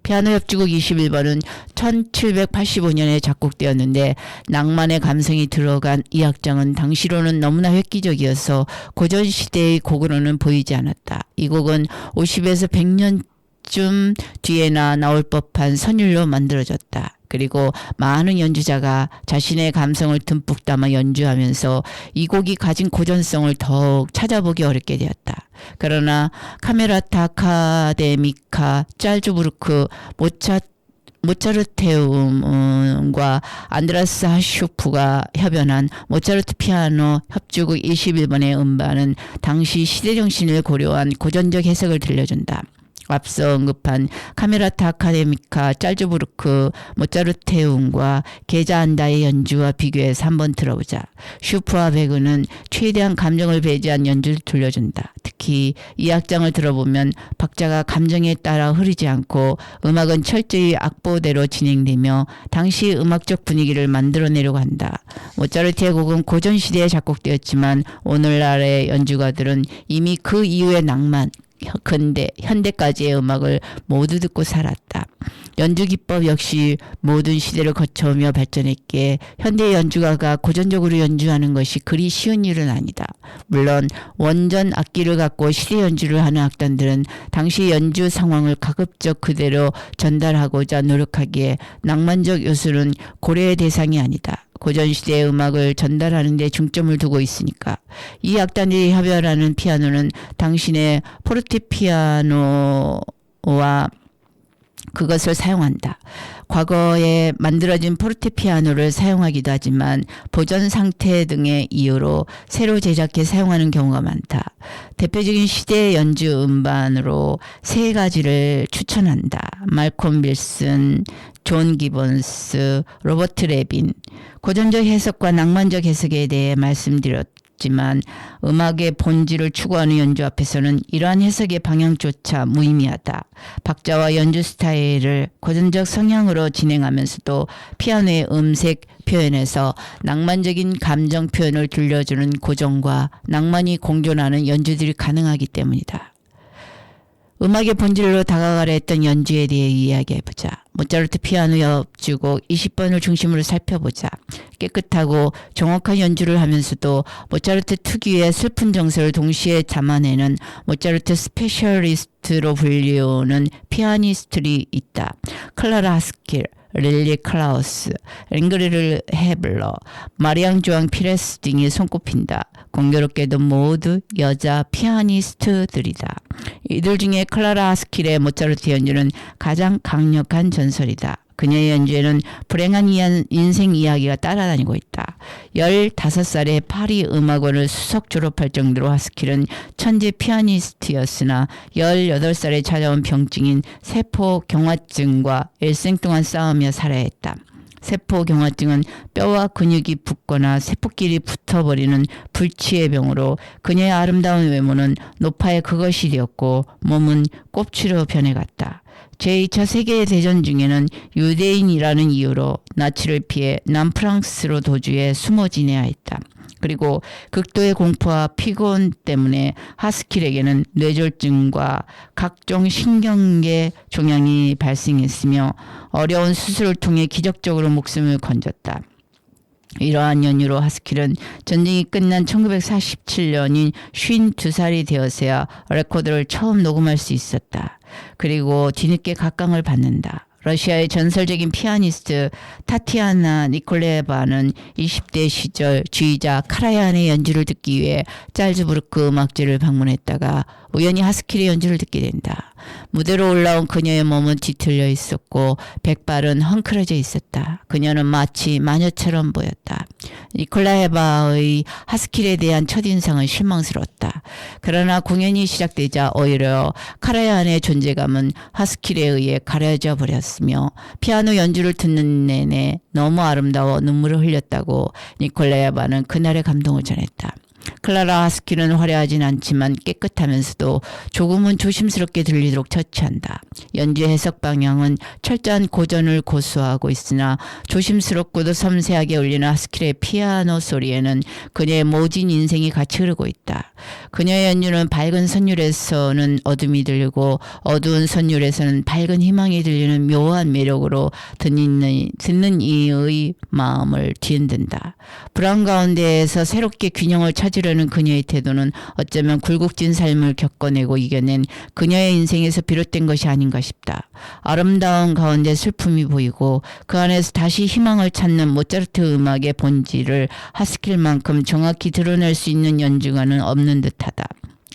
피아노 협주곡 21번은 1785년에 작곡되었는데 낭만의 감성이 들어간 이 악장은 당시로는 너무나 획기적이어서 고전 시대의 곡으로는 보이지 않았다. 이 곡은 50에서 100년쯤 뒤에나 나올 법한 선율로 만들어졌다. 그리고 많은 연주자가 자신의 감성을 듬뿍 담아 연주하면서 이 곡이 가진 고전성을 더욱 찾아보기 어렵게 되었다. 그러나 카메라타 아카데미카 짤즈부르크 모차르테움과 안드라스 하슈프가 협연한 모차르트 피아노 협주곡 21번의 음반은 당시 시대정신을 고려한 고전적 해석을 들려준다. 앞서 언급한 카메라타 아카데미카 짤즈부르크 모차르테움과 게자안다의 연주와 비교해서 한번 들어보자. 슈프와 베그는 최대한 감정을 배제한 연주를 들려준다. 특히 이 악장을 들어보면 박자가 감정에 따라 흐르지 않고 음악은 철저히 악보대로 진행되며 당시 음악적 분위기를 만들어내려고 한다. 모차르트의 곡은 고전 시대에 작곡되었지만 오늘날의 연주가들은 이미 그 이후의 낭만, 근대, 현대까지의 음악을 모두 듣고 살았다. 연주 기법 역시 모든 시대를 거쳐오며 발전했기에 현대 연주가가 고전적으로 연주하는 것이 그리 쉬운 일은 아니다. 물론 원전 악기를 갖고 시대 연주를 하는 악단들은 당시 연주 상황을 가급적 그대로 전달하고자 노력하기에 낭만적 요소는 고려의 대상이 아니다. 고전시대의 음악을 전달하는 데 중점을 두고 있으니까. 이 악단들이 협연하는 피아노는 당신의 포르테피아노와 그것을 사용한다. 과거에 만들어진 포르테피아노를 사용하기도 하지만 보존 상태 등의 이유로 새로 제작해 사용하는 경우가 많다. 대표적인 시대 연주 음반으로 3가지를 추천한다. 말콤 빌슨, 존 기본스, 로버트 레빈. 고전적 해석과 낭만적 해석에 대해 말씀드렸지만 음악의 본질을 추구하는 연주 앞에서는 이러한 해석의 방향조차 무의미하다. 박자와 연주 스타일을 고전적 성향으로 진행하면서도 피아노의 음색 표현에서 낭만적인 감정 표현을 들려주는 고전과 낭만이 공존하는 연주들이 가능하기 때문이다. 음악의 본질로 다가가려 했던 연주에 대해 이야기해보자. 모차르트 피아노 협주곡 20번을 중심으로 살펴보자. 깨끗하고 정확한 연주를 하면서도 모차르트 특유의 슬픈 정서를 동시에 담아내는 모차르트 스페셜리스트로 불리우는 피아니스트들이 있다. 클라라 하스킬, 릴리 클라우스, 잉그리드 헤블러, 마리앙 조앙 피레스 등이 손꼽힌다. 공교롭게도 모두 여자 피아니스트들이다. 이들 중에 클라라 하스킬의 모차르트 연주는 가장 강력한 전설이다. 그녀의 연주에는 불행한 인생 이야기가 따라다니고 있다. 15살에 파리 음악원을 수석 졸업할 정도로 하스킬은 천재 피아니스트였으나 18살에 찾아온 병증인 세포경화증과 일생 동안 싸우며 살아야 했다. 세포경화증은 뼈와 근육이 붓거나 세포끼리 붙어버리는 불치의 병으로 그녀의 아름다운 외모는 노파의 그것이 되었고 몸은 꼽추로 변해갔다. 제2차 세계대전 중에는 유대인이라는 이유로 나치를 피해 남프랑스로 도주해 숨어 지내야 했다. 그리고 극도의 공포와 피곤 때문에 하스킬에게는 뇌졸중과 각종 신경계 종양이 발생했으며 어려운 수술을 통해 기적적으로 목숨을 건졌다. 이러한 연유로 하스킬은 전쟁이 끝난 1947년인 52살이 되어서야 레코드를 처음 녹음할 수 있었다. 그리고 뒤늦게 각광을 받는다. 러시아의 전설적인 피아니스트 타티아나 니콜레바는 20대 시절 지휘자 카라얀의 연주를 듣기 위해 짤즈부르크 음악제를 방문했다가 우연히 하스킬의 연주를 듣게 된다. 무대로 올라온 그녀의 몸은 뒤틀려 있었고 백발은 헝클어져 있었다. 그녀는 마치 마녀처럼 보였다. 니콜라에바의 하스킬에 대한 첫인상은 실망스러웠다. 그러나 공연이 시작되자 오히려 카라얀의 존재감은 하스킬에 의해 가려져 버렸으며 피아노 연주를 듣는 내내 너무 아름다워 눈물을 흘렸다고 니콜라에바는 그날의 감동을 전했다. 클라라 하스킬은 화려하진 않지만 깨끗하면서도 조금은 조심스럽게 들리도록 처치한다. 연주 해석 방향은 철저한 고전을 고수하고 있으나 조심스럽고도 섬세하게 울리는 하스킬의 피아노 소리에는 그녀의 모진 인생이 같이 흐르고 있다. 그녀의 연주는 밝은 선율에서는 어둠이 들리고 어두운 선율에서는 밝은 희망이 들리는 묘한 매력으로 듣는 이의 마음을 뒤흔든다. 불안 가운데에서 새롭게 균형을 찾으려는 그녀의 태도는 어쩌면 굴곡진 삶을 겪어내고 이겨낸 그녀의 인생에서 비롯된 것이 아닌가 싶다. 아름다운 가운데 슬픔이 보이고 그 안에서 다시 희망을 찾는 모차르트 음악의 본질을 하스킬만큼 정확히 드러낼 수 있는 연주가는 없는 듯하다.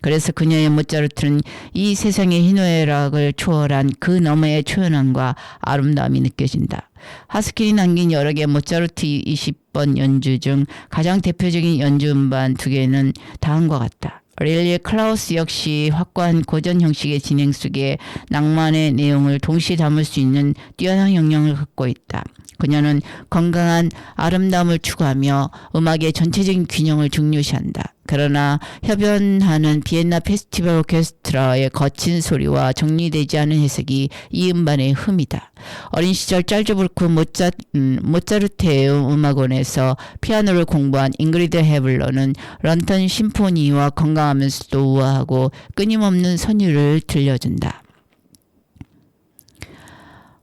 그래서 그녀의 모차르트는 이 세상의 희노애락을 초월한 그 너머의 초연함과 아름다움이 느껴진다. 하스킬이 남긴 여러 개의 모차르트 20번 연주 중 가장 대표적인 연주 음반 2개는 다음과 같다. 릴리 클라우스 역시 확고한 고전 형식의 진행 속에 낭만의 내용을 동시에 담을 수 있는 뛰어난 역량을 갖고 있다. 그녀는 건강한 아름다움을 추구하며 음악의 전체적인 균형을 중요시한다. 그러나 협연하는 비엔나 페스티벌 오케스트라의 거친 소리와 정리되지 않은 해석이 이 음반의 흠이다. 어린 시절 짤즈부르크 모차르트의 음악원에서 피아노를 공부한 잉그리드 헤블러는 런던 심포니와 건강하면서도 우아하고 끊임없는 선율을 들려준다.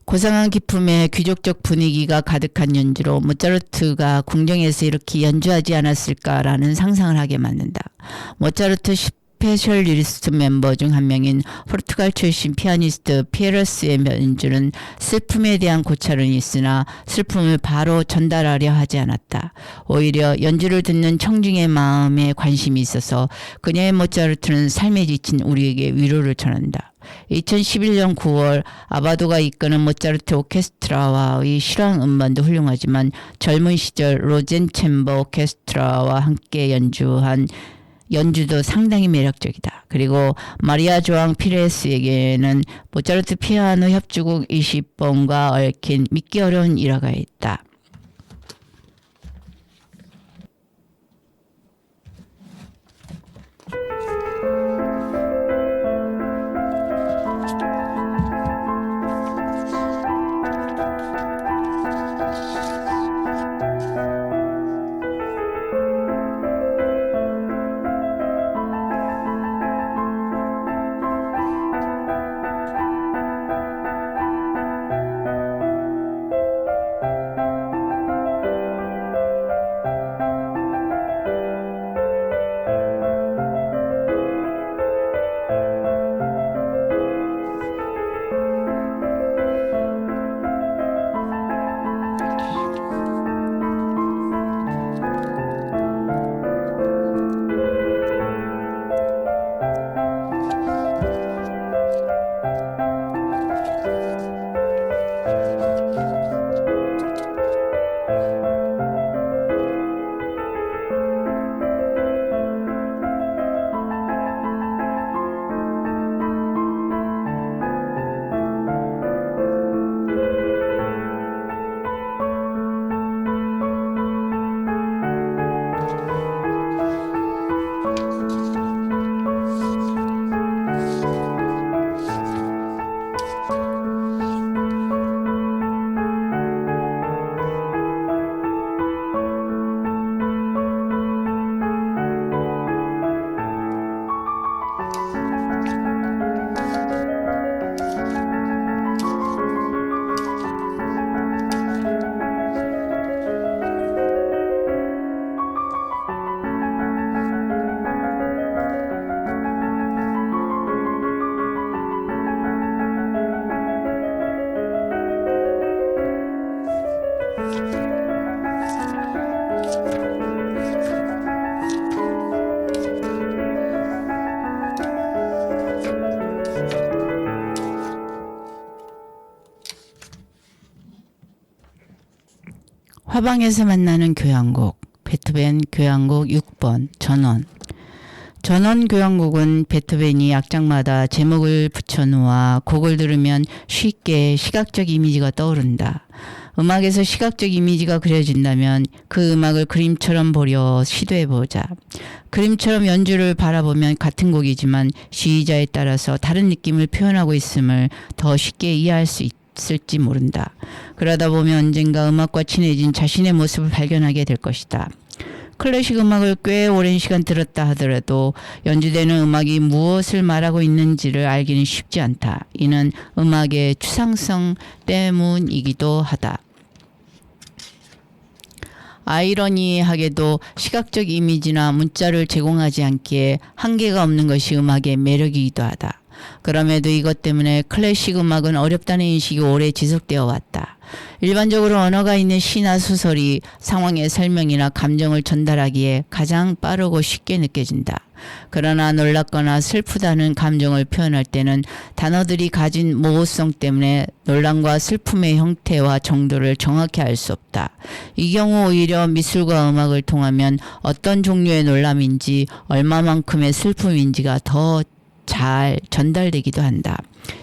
고상한 기품의 귀족적 분위기가 가득한 연주로 모차르트가 궁정에서 이렇게 연주하지 않았을까라는 상상을 하게 만든다. 모차르트 스페셜리스트 멤버 중 한 명인 포르투갈 출신 피아니스트 피에러스의 연주는 슬픔에 대한 고찰은 있으나 슬픔을 바로 전달하려 하지 않았다. 오히려 연주를 듣는 청중의 마음에 관심이 있어서 그녀의 모차르트는 삶에 지친 우리에게 위로를 전한다. 2011년 9월 아바도가 이끄는 모차르트 오케스트라와의 실황 음반도 훌륭하지만 젊은 시절 로젠 챔버 오케스트라와 함께 연주한 연주도 상당히 매력적이다. 그리고 마리아 조앙 피레스에게는 모차르트 피아노 협주곡 20번과 얽힌 믿기 어려운 일화가 있다. 화방에서 만나는 교향곡, 베토벤 교향곡 6번 전원. 전원 교향곡은 베토벤이 악장마다 제목을 붙여놓아 곡을 들으면 쉽게 시각적 이미지가 떠오른다. 음악에서 시각적 이미지가 그려진다면 그 음악을 그림처럼 보려 시도해보자. 그림처럼 연주를 바라보면 같은 곡이지만 시의자에 따라서 다른 느낌을 표현하고 있음을 더 쉽게 이해할 수 있을지 모른다. 그러다 보면 언젠가 음악과 친해진 자신의 모습을 발견하게 될 것이다. 클래식 음악을 꽤 오랜 시간 들었다 하더라도 연주되는 음악이 무엇을 말하고 있는지를 알기는 쉽지 않다. 이는 음악의 추상성 때문이기도 하다. 아이러니하게도 시각적 이미지나 문자를 제공하지 않기에 한계가 없는 것이 음악의 매력이기도 하다. 그럼에도 이것 때문에 클래식 음악은 어렵다는 인식이 오래 지속되어 왔다. 일반적으로 언어가 있는 시나 소설이 상황의 설명이나 감정을 전달하기에 가장 빠르고 쉽게 느껴진다. 그러나 놀랍거나 슬프다는 감정을 표현할 때는 단어들이 가진 모호성 때문에 놀람과 슬픔의 형태와 정도를 정확히 알 수 없다. 이 경우 오히려 미술과 음악을 통하면 어떤 종류의 놀람인지 얼마만큼의 슬픔인지가 더 잘 전달되기도 한다.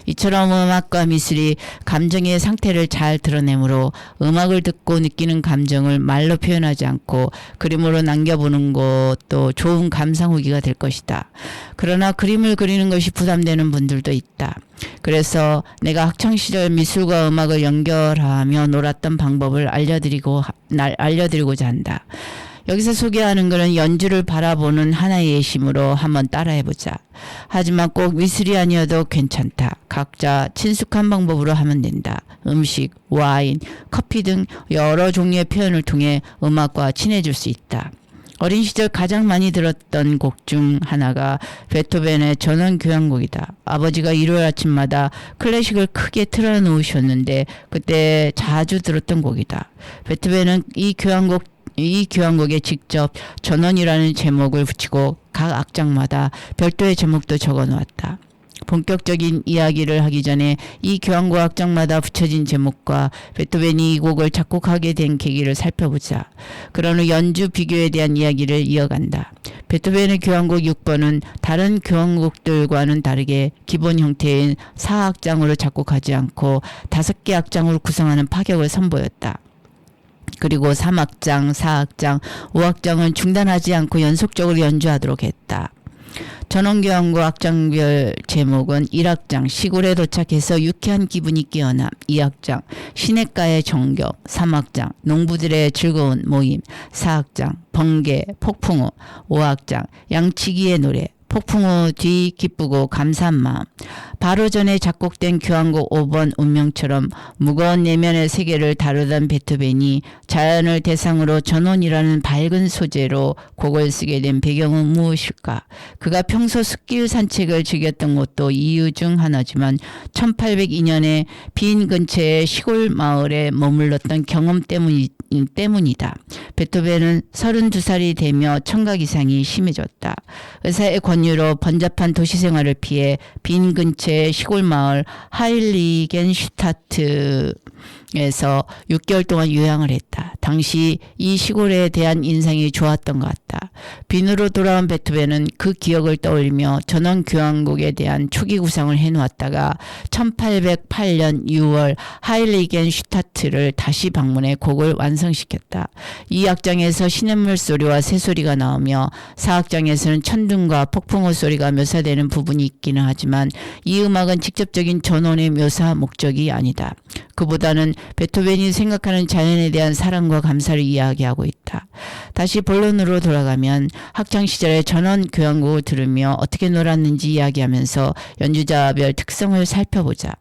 이처럼 음악과 미술이 감정의 상태를 잘 드러내므로 음악을 듣고 느끼는 감정을 말로 표현하지 않고 그림으로 남겨보는 것도 좋은 감상 후기가 될 것이다. 그러나 그림을 그리는 것이 부담되는 분들도 있다. 그래서 내가 학창시절 미술과 음악을 연결하며 놀았던 방법을 알려드리고자 한다. 여기서 소개하는 것은 연주를 바라보는 하나의 예심으로 한번 따라해보자. 하지만 꼭 미술이 아니어도 괜찮다. 각자 친숙한 방법으로 하면 된다. 음식, 와인, 커피 등 여러 종류의 표현을 통해 음악과 친해질 수 있다. 어린 시절 가장 많이 들었던 곡 중 하나가 베토벤의 전원 교향곡이다. 아버지가 일요일 아침마다 클래식을 크게 틀어놓으셨는데 그때 자주 들었던 곡이다. 베토벤은 이 교향곡에 직접 전원이라는 제목을 붙이고 각 악장마다 별도의 제목도 적어 놓았다. 본격적인 이야기를 하기 전에 이 교향곡 악장마다 붙여진 제목과 베토벤이 이 곡을 작곡하게 된 계기를 살펴보자. 그런 후 연주 비교에 대한 이야기를 이어간다. 베토벤의 교향곡 6번은 다른 교향곡들과는 다르게 기본 형태인 4악장으로 작곡하지 않고 5개 악장으로 구성하는 파격을 선보였다. 그리고 3악장, 4악장, 5악장은 중단하지 않고 연속적으로 연주하도록 했다. 전원교향곡 악장별 제목은 1악장 시골에 도착해서 유쾌한 기분이 깨어남, 2악장 시냇가의 정겨, 3악장 농부들의 즐거운 모임, 4악장 번개, 폭풍우, 5악장 양치기의 노래, 폭풍우 뒤 기쁘고 감사한 마음. 바로 전에 작곡된 교향곡 5번 운명처럼 무거운 내면의 세계를 다루던 베토벤이 자연을 대상으로 전원이라는 밝은 소재로 곡을 쓰게 된 배경은 무엇일까? 그가 평소 숲길 산책을 즐겼던 것도 이유 중 하나지만 1802년에 빈 근처의 시골 마을에 머물렀던 경험 때문이다. 베토벤은 32살이 되며 청각 이상이 심해졌다. 의사의 권유로 번잡한 도시 생활을 피해 빈 근처의 시골 마을 하일리겐슈타트에서 6개월 동안 요양을 했다. 당시 이 시골에 대한 인상이 좋았던 것 같다. 빈으로 돌아온 베토벤은 그 기억을 떠올리며 전원 교향곡에 대한 초기 구상을 해놓았다가 1808년 6월 하일리겐슈타트를 다시 방문해 곡을 완성시켰다. 이 악장에서 시냇물 소리와 새소리가 나오며 4악장에서는 천둥과 폭풍우 소리가 묘사되는 부분이 있기는 하지만 이 음악은 직접적인 전원의 묘사 목적이 아니다. 그보다는 베토벤이 생각하는 자연에 대한 사랑과 감사를 이야기하고 있다. 다시 본론으로 돌아가면 학창시절에 전원 교향곡을 들으며 어떻게 놀았는지 이야기하면서 연주자별 특성을 살펴보자.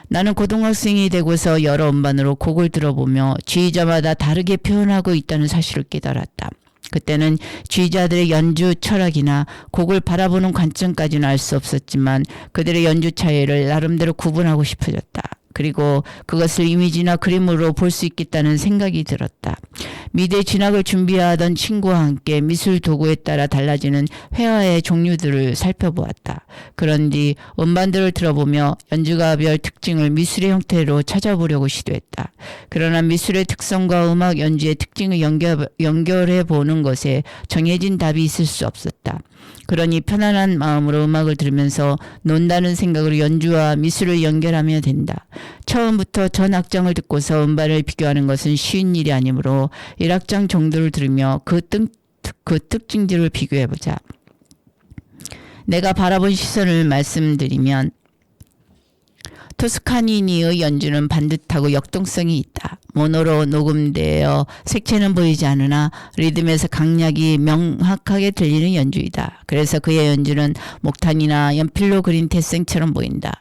나는 고등학생이 되고서 여러 음반으로 곡을 들어보며 지휘자마다 다르게 표현하고 있다는 사실을 깨달았다. 그때는 지휘자들의 연주 철학이나 곡을 바라보는 관점까지는 알 수 없었지만 그들의 연주 차이를 나름대로 구분하고 싶어졌다. 그리고 그것을 이미지나 그림으로 볼 수 있겠다는 생각이 들었다. 미대 진학을 준비하던 친구와 함께 미술 도구에 따라 달라지는 회화의 종류들을 살펴보았다. 그런 뒤 음반들을 들어보며 연주가별 특징을 미술의 형태로 찾아보려고 시도했다. 그러나 미술의 특성과 음악 연주의 특징을 연결해 보는 것에 정해진 답이 있을 수 없었다. 그러니 편안한 마음으로 음악을 들으면서 논다는 생각으로 연주와 미술을 연결하면 된다. 처음부터 전 악장을 듣고서 음반을 비교하는 것은 쉬운 일이 아니므로 1악장 정도를 들으며 그 특징들을 비교해보자. 내가 바라본 시선을 말씀드리면 토스카니니의 연주는 반듯하고 역동성이 있다. 모노로 녹음되어 색채는 보이지 않으나 리듬에서 강약이 명확하게 들리는 연주이다. 그래서 그의 연주는 목탄이나 연필로 그린 태생처럼 보인다.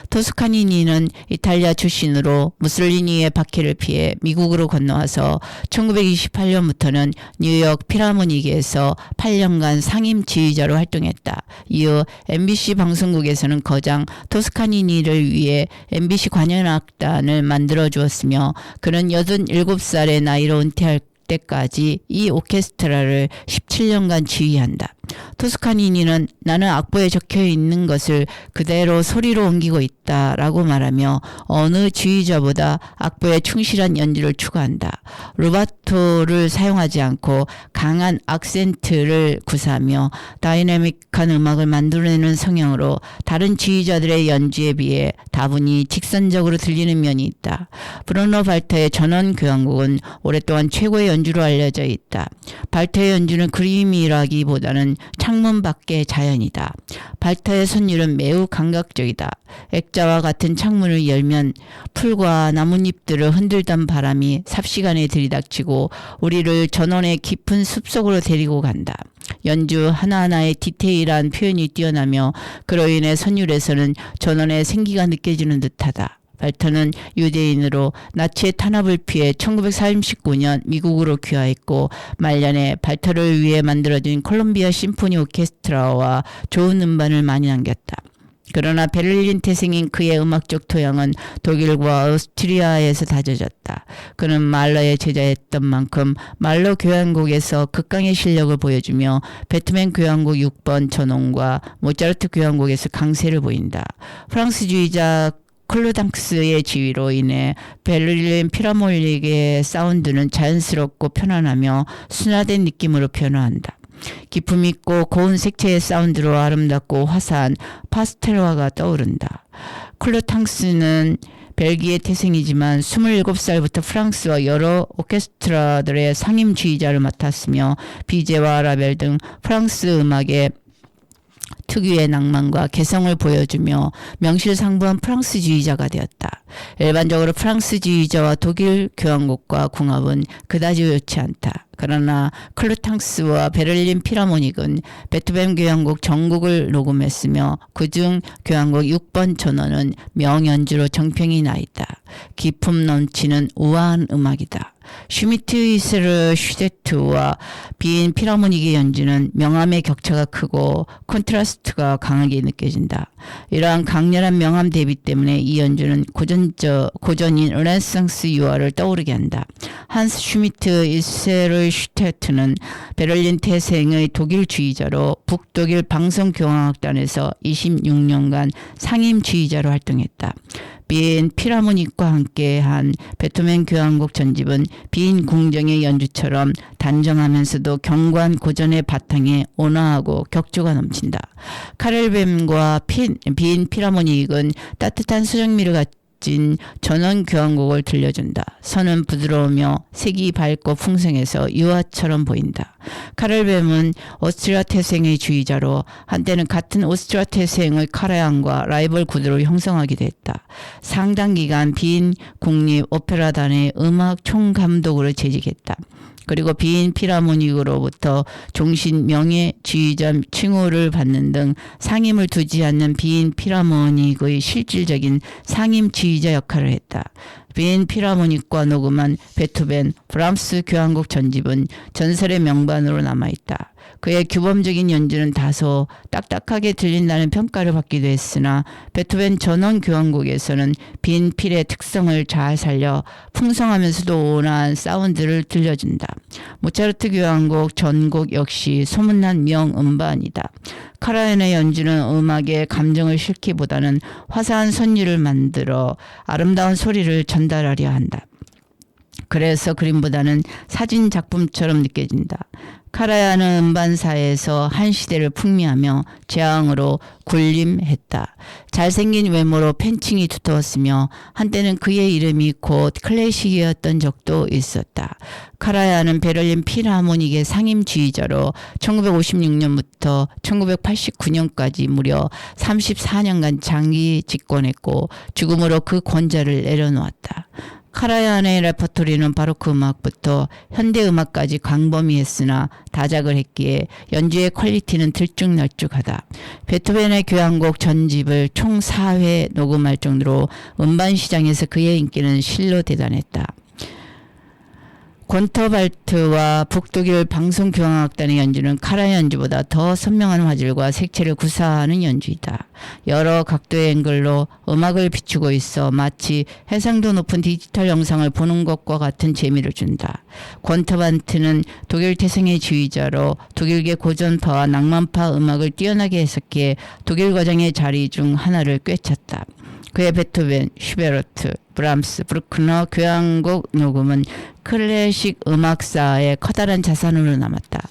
토스카니니는 이탈리아 출신으로 무솔리니의 박해를 피해 미국으로 건너와서 1928년부터는 뉴욕 필하모닉에서 8년간 상임 지휘자로 활동했다. 이후 MBC 방송국에서는 거장 토스카니니를 위해 MBC 관현악단을 만들어 주었으며 그는 87살의 나이로 은퇴할 때까지 이 오케스트라를 17년간 지휘한다. 토스카니니는 나는 악보에 적혀 있는 것을 그대로 소리로 옮기고 있다라고 말하며 어느 지휘자보다 악보에 충실한 연주를 추구한다. 루바토를 사용하지 않고 강한 악센트를 구사하며 다이내믹한 음악을 만들어내는 성향으로 다른 지휘자들의 연주에 비해 다분히 직선적으로 들리는 면이 있다. 브루노 발터의 전원 교향곡은 오랫동안 최고의 연주로 알려져 있다. 발터의 연주는 그림이라기보다는 창문 밖의 자연이다. 발터의 선율은 매우 감각적이다. 액자와 같은 창문을 열면 풀과 나뭇잎들을 흔들던 바람이 삽시간에 들이닥치고 우리를 전원의 깊은 숲속으로 데리고 간다. 연주 하나하나의 디테일한 표현이 뛰어나며 그로 인해 선율에서는 전원의 생기가 느껴지는 듯하다. 발터는 유대인으로 나치의 탄압을 피해 1939년 미국으로 귀화했고 말년에 발터를 위해 만들어진 콜롬비아 심포니 오케스트라와 좋은 음반을 많이 남겼다. 그러나 베를린 태생인 그의 음악적 토양은 독일과 오스트리아에서 다져졌다. 그는 말러의 제자였던 만큼 말러 교향곡에서 극강의 실력을 보여주며 베토벤 교향곡 6번 전원과 모차르트 교향곡에서 강세를 보인다. 프랑스주의자 클로당스의 지휘로 인해 베를린 필하모닉의 사운드는 자연스럽고 편안하며 순화된 느낌으로 변화한다. 기품 있고 고운 색채의 사운드로 아름답고 화사한 파스텔화가 떠오른다. 클로당스는 벨기에 태생이지만 27살부터 프랑스와 여러 오케스트라들의 상임 지휘자를 맡았으며 비제와 라벨 등 프랑스 음악의 특유의 낭만과 개성을 보여주며 명실상부한 프랑스 지휘자가 되었다. 일반적으로 프랑스 지휘자와 독일 교향곡과 궁합은 그다지 좋지 않다. 그러나 클로탕스와 베를린 필하모닉은 베토벤 교향곡 전곡을 녹음했으며 그중 교향곡 6번 전원은 명연주로 정평이 나 있다. 기품 넘치는 우아한 음악이다. 슈미트 이세르 슈데트와 빈 필하모닉의 연주는 명암의 격차가 크고 콘트라스트가 강하게 느껴진다. 이러한 강렬한 명암 대비 때문에 이 연주는 고전인 르네상스 유화를 떠오르게 한다. 한스 슈미트 이세르 슈데트는 베를린 태생의 독일 지휘자로 북독일 방송교향악단에서 26년간 상임 지휘자로 활동했다. 빈 필하모닉과 함께한 베토벤 교향곡 전집은 빈 궁정의 연주처럼 단정하면서도 견고한 고전의 바탕에 온화하고 격조가 넘친다. 카렐뱀과 빈 필하모닉은 따뜻한 수정미를 갖진 전원 교향곡을 들려준다. 선은 부드러우며 색이 밝고 풍성해서 유화처럼 보인다. 카렐뱀은 오스트리아 태생의 주의자로 한때는 같은 오스트리아 태생의 카라얀과 라이벌 구도를 형성하기도 했다. 상당 기간 빈 국립 오페라단의 음악 총감독으로 재직했다. 그리고 빈 필하모닉으로부터 종신 명예 지휘자 칭호를 받는 등 상임을 두지 않는 빈 필하모닉의 실질적인 상임 지휘자 역할을 했다. 빈 필하모닉과 녹음한 베토벤, 브람스 교향곡 전집은 전설의 명반으로 남아있다. 그의 규범적인 연주는 다소 딱딱하게 들린다는 평가를 받기도 했으나 베토벤 전원 교향곡에서는 빈 필의 특성을 잘 살려 풍성하면서도 온화한 사운드를 들려준다. 모차르트 교향곡 전곡 역시 소문난 명음반이다. 카라얀의 연주는 음악에 감정을 싣기보다는 화사한 선율을 만들어 아름다운 소리를 전달하려 한다. 그래서 그림보다는 사진 작품처럼 느껴진다. 카라얀은 음반사에서 한 시대를 풍미하며 재앙으로 군림했다. 잘생긴 외모로 팬층이 두터웠으며 한때는 그의 이름이 곧 클래식이었던 적도 있었다. 카라얀은 베를린 필하모닉의 상임 지휘자로 1956년부터 1989년까지 무려 34년간 장기 집권했고 죽음으로 그 권좌를 내려놓았다. 카라얀의 레퍼토리는 바로크 음악부터 현대 음악까지 광범위했으나 다작을 했기에 연주의 퀄리티는 들쭉날쭉하다. 베토벤의 교향곡 전집을 총 4회 녹음할 정도로 음반 시장에서 그의 인기는 실로 대단했다. 곤터발트와 북독일 방송교향악단의 연주는 카라얀 연주보다 더 선명한 화질과 색채를 구사하는 연주이다. 여러 각도의 앵글로 음악을 비추고 있어 마치 해상도 높은 디지털 영상을 보는 것과 같은 재미를 준다. 곤터발트는 독일 태생의 지휘자로 독일계 고전파와 낭만파 음악을 뛰어나게 해석해 독일 과정의 자리 중 하나를 꿰찼다. 그의 베토벤, 슈베르트, 브람스, 브루크너 교향곡 녹음은 클래식 음악사의 커다란 자산으로 남았다.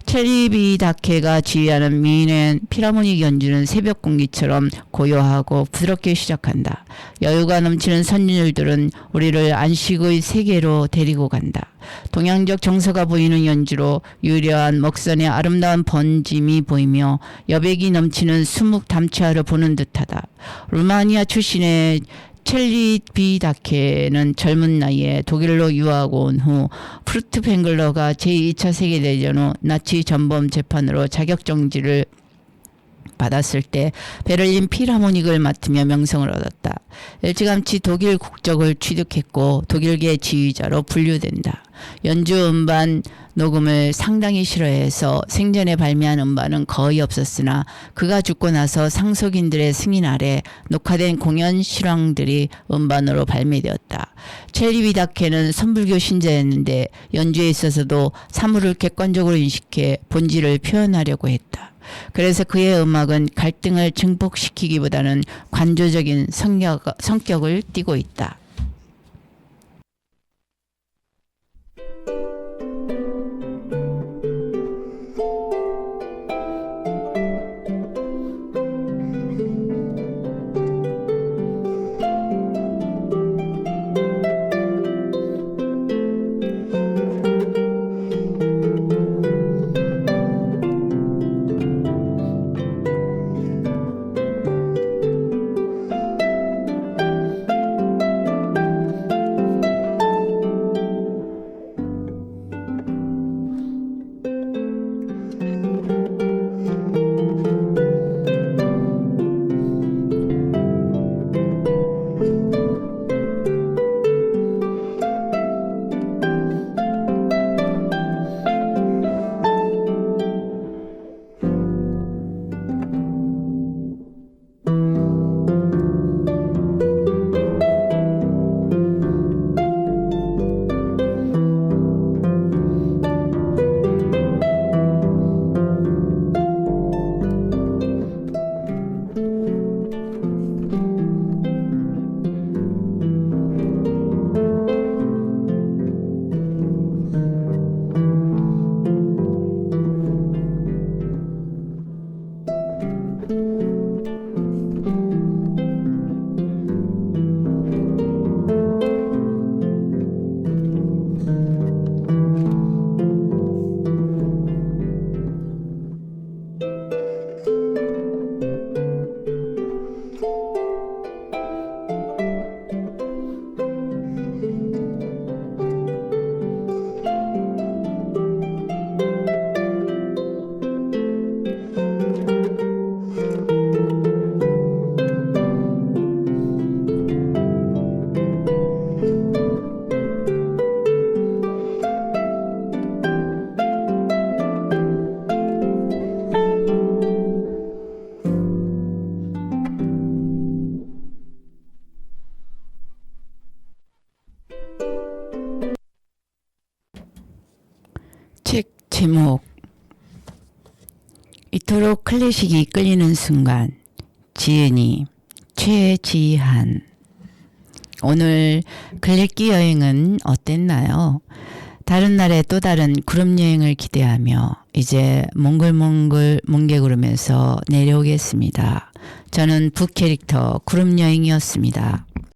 체리비다케가 지휘하는 미넨 필하모닉 연주는 새벽 공기처럼 고요하고 부드럽게 시작한다. 여유가 넘치는 선율들은 우리를 안식의 세계로 데리고 간다. 동양적 정서가 보이는 연주로 유려한 먹선의 아름다운 번짐이 보이며 여백이 넘치는 수묵 담채화를 보는 듯하다. 루마니아 출신의 첼리비다케는 젊은 나이에 독일로 유학하고 온 후 프루트팽글러가 제2차 세계대전 후 나치 전범 재판으로 자격정지를 받았을 때 베를린 필하모닉을 맡으며 명성을 얻었다. 일찌감치 독일 국적을 취득했고 독일계 지휘자로 분류된다. 연주 음반 녹음을 상당히 싫어해서 생전에 발매한 음반은 거의 없었으나 그가 죽고 나서 상속인들의 승인 아래 녹화된 공연 실황들이 음반으로 발매되었다. 첼리비다케는 선불교 신자였는데 연주에 있어서도 사물을 객관적으로 인식해 본질을 표현하려고 했다. 그래서 그의 음악은 갈등을 증폭시키기보다는 관조적인 성격을 띠고 있다. 제목 이토록 클래식이 끌리는 순간 지은이 최지한. 오늘 글읽기 여행은 어땠나요? 다른 날에 또 다른 그룹 여행을 기대하며 이제 몽글몽글 뭉게 구르면서 내려오겠습니다. 저는 북캐릭터 그룹 여행이었습니다.